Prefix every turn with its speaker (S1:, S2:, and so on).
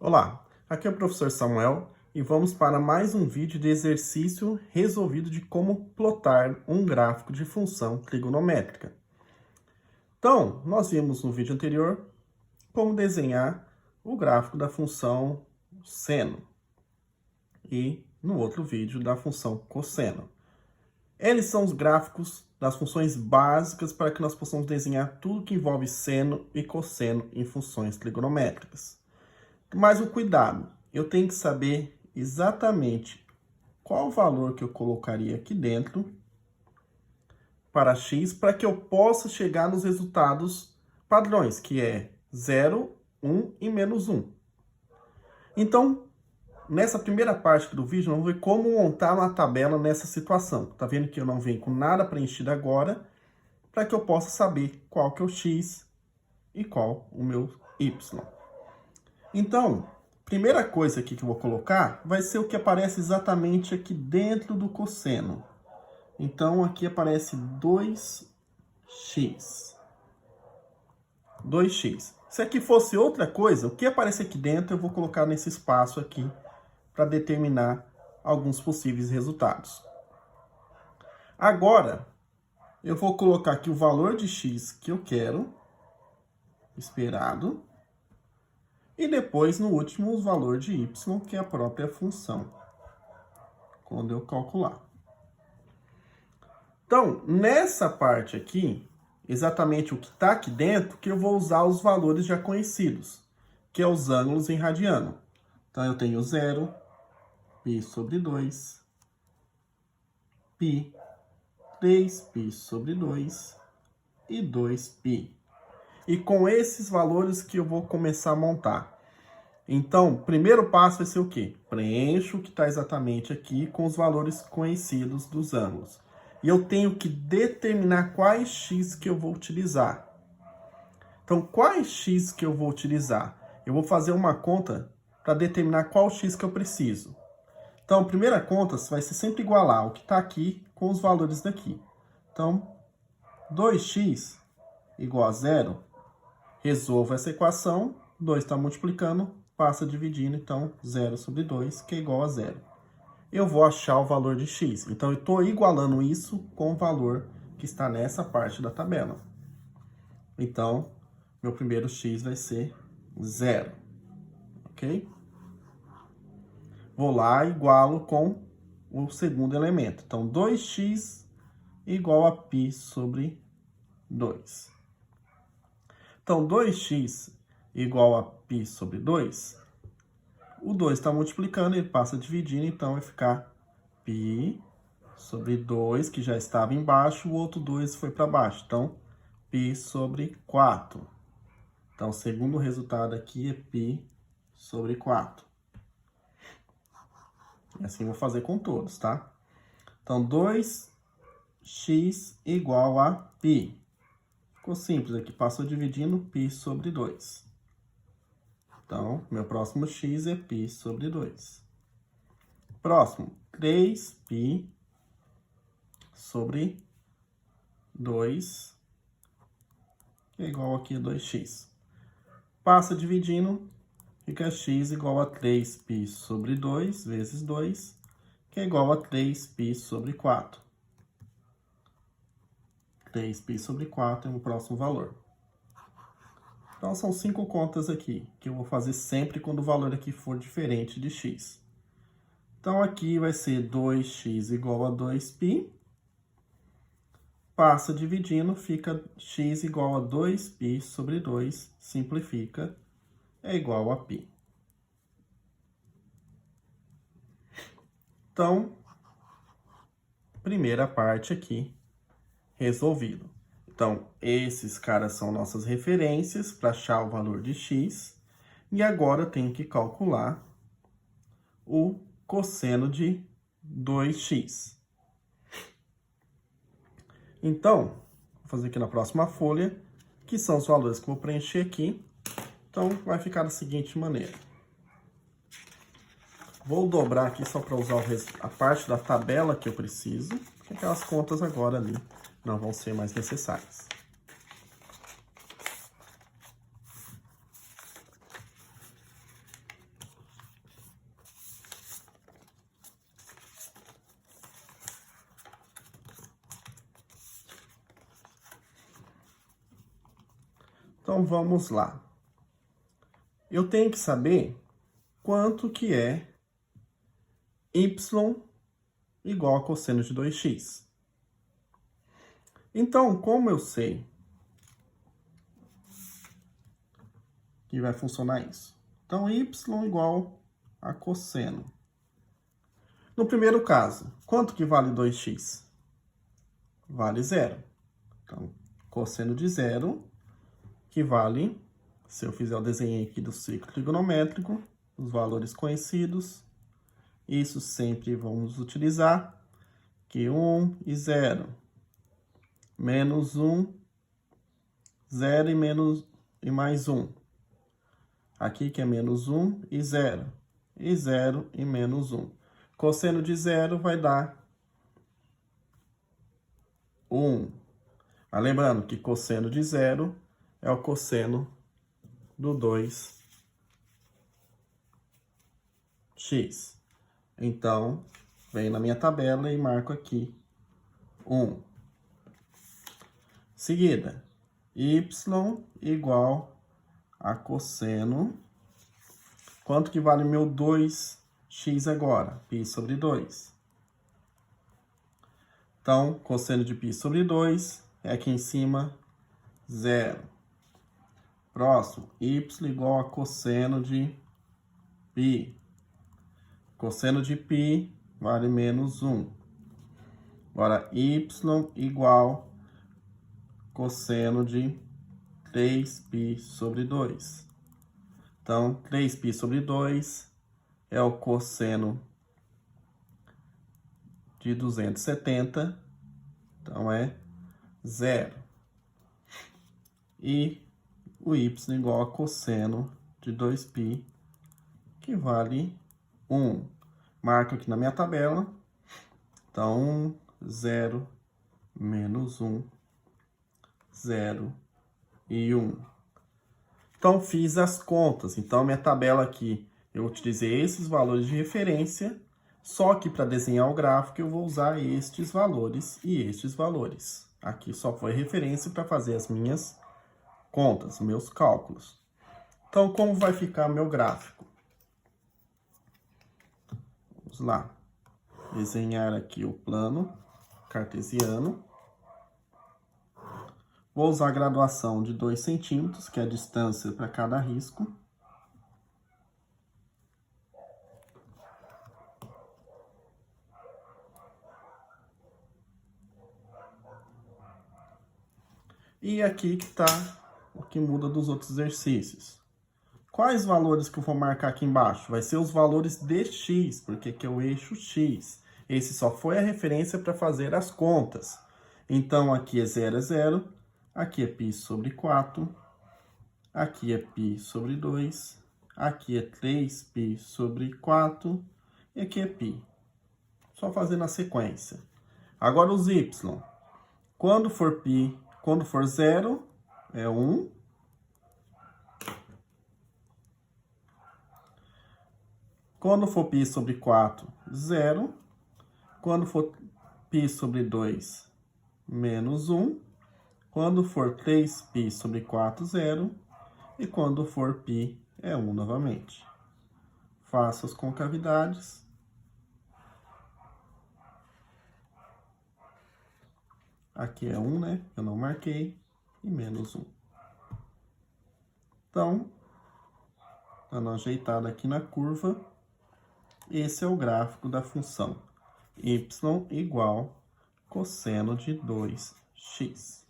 S1: Olá, aqui é o professor Samuel e vamos para mais um vídeo de exercício resolvido de como plotar um gráfico de função trigonométrica. Então, nós vimos no vídeo anterior como desenhar o gráfico da função seno e no outro vídeo da função cosseno. Eles são os gráficos das funções básicas para que nós possamos desenhar tudo que envolve seno e cosseno em funções trigonométricas. Mas o cuidado, eu tenho que saber exatamente qual o valor que eu colocaria aqui dentro para x, para que eu possa chegar nos resultados padrões, que é 0, 1 e menos 1. Então, nessa primeira parte do vídeo, vamos ver como montar uma tabela nessa situação. Tá vendo que eu não venho com nada preenchido agora, para que eu possa saber qual que é o x e qual o meu y. Então, primeira coisa aqui que eu vou colocar vai ser o que aparece exatamente aqui dentro do cosseno. Então, aqui aparece 2x. 2x. Se aqui fosse outra coisa, o que aparece aqui dentro eu vou colocar nesse espaço aqui para determinar alguns possíveis resultados. Agora, eu vou colocar aqui o valor de x que eu quero, esperado. E depois, no último, o valor de y, que é a própria função, quando eu calcular. Então, nessa parte aqui, exatamente o que está aqui dentro, que eu vou usar os valores já conhecidos, que é os ângulos em radiano. Então, eu tenho 0, π sobre 2, π, 3π sobre 2 e 2π. E com esses valores que eu vou começar a montar. Então, o primeiro passo vai ser o quê? Preencho o que está exatamente aqui com os valores conhecidos dos ângulos. E eu tenho que determinar quais x que eu vou utilizar. Então, quais x que eu vou utilizar? Eu vou fazer uma conta para determinar qual x que eu preciso. Então, a primeira conta vai ser sempre igualar o que está aqui com os valores daqui. Então, 2x igual a 0, resolvo essa equação, 2 está multiplicando, passa dividindo, então 0 sobre 2, que é igual a 0. Eu vou achar o valor de x. Então, eu estou igualando isso com o valor que está nessa parte da tabela. Então, meu primeiro x vai ser 0. Ok? Vou lá e igualo com o segundo elemento. Então, 2x igual a π sobre 2. Então, 2x igual a π sobre 2, o 2 está multiplicando, ele passa dividindo, então vai ficar π sobre 2, que já estava embaixo, o outro 2 foi para baixo. Então, π sobre 4. Então, o segundo resultado aqui é π sobre 4. E assim vou fazer com todos, tá? Então, 2x igual a π. Ficou simples aqui, passou dividindo π sobre 2. Então, meu próximo x é π sobre 2. Próximo, 3π sobre 2, que é igual aqui a 2x. Passa dividindo, fica x igual a 3π sobre 2 vezes 2, que é igual a 3π sobre 4. 3π sobre 4 é o próximo valor. Então, são 5 contas aqui, que eu vou fazer sempre quando o valor aqui for diferente de x. Então, aqui vai ser 2x igual a 2π. Passa dividindo, fica x igual a 2π sobre 2, simplifica, é igual a π. Então, primeira parte aqui, resolvido. Então, esses caras são nossas referências para achar o valor de x. E agora eu tenho que calcular o cosseno de 2x. Então, vou fazer aqui na próxima folha, que são os valores que eu vou preencher aqui. Então, vai ficar da seguinte maneira. Vou dobrar aqui só para usar a parte da tabela que eu preciso, porque aquelas contas agora ali não vão ser mais necessárias. Então, vamos lá. Eu tenho que saber quanto que é y igual a cosseno de 2x. Então, como eu sei que vai funcionar isso? Então, y igual a cosseno. No primeiro caso, quanto que vale 2x? Vale 0. Então, cosseno de 0, que vale, se eu fizer o desenho aqui do ciclo trigonométrico, os valores conhecidos, isso sempre vamos utilizar, que 1 e 0, menos 1, 0 e mais 1. Aqui que é menos 1 e 0, e 0 e menos 1. Cosseno de 0 vai dar 1. Mas lembrando que cosseno de 0 é o cosseno do 2x. Então, venho na minha tabela e marco aqui 1. Seguida, y igual a cosseno. Quanto que vale meu 2x agora? Π sobre 2. Então, cosseno de π sobre 2 é aqui em cima 0. Próximo, y igual a cosseno de π. Cosseno de π vale menos 1. Agora, y igual cosseno de 3π sobre 2. Então, 3π sobre 2 é o cosseno de 270. Então, é 0. E o y igual a cosseno de 2π, que vale 1. Marco aqui na minha tabela. Então, 0, menos 1, 0 e 1. Então, fiz as contas. Então, minha tabela aqui, eu utilizei esses valores de referência, só que para desenhar o gráfico eu vou usar estes valores e estes valores. Aqui só foi referência para fazer as minhas contas, meus cálculos. Então, como vai ficar meu gráfico? Vamos lá. Desenhar aqui o plano cartesiano. Vou usar a graduação de 2 centímetros, que é a distância para cada risco. E aqui que está o que muda dos outros exercícios. Quais valores que eu vou marcar aqui embaixo? Vai ser os valores de x, porque aqui é o eixo x. Esse só foi a referência para fazer as contas. Então, aqui é 0 é 0, aqui é π sobre 4, aqui é π sobre 2, aqui é 3π sobre 4, e aqui é π. Só fazer na sequência. Agora os y. Quando for π, quando for 0, é 1. Quando for π sobre 4, 0. Quando for π sobre 2, menos 1. Quando for 3π sobre 4, 0. E quando for π, é 1 novamente. Faço as concavidades. Aqui é 1, né? Eu não marquei. E menos 1. Então, dando uma ajeitada aqui na curva, esse é o gráfico da função y igual cosseno de 2x.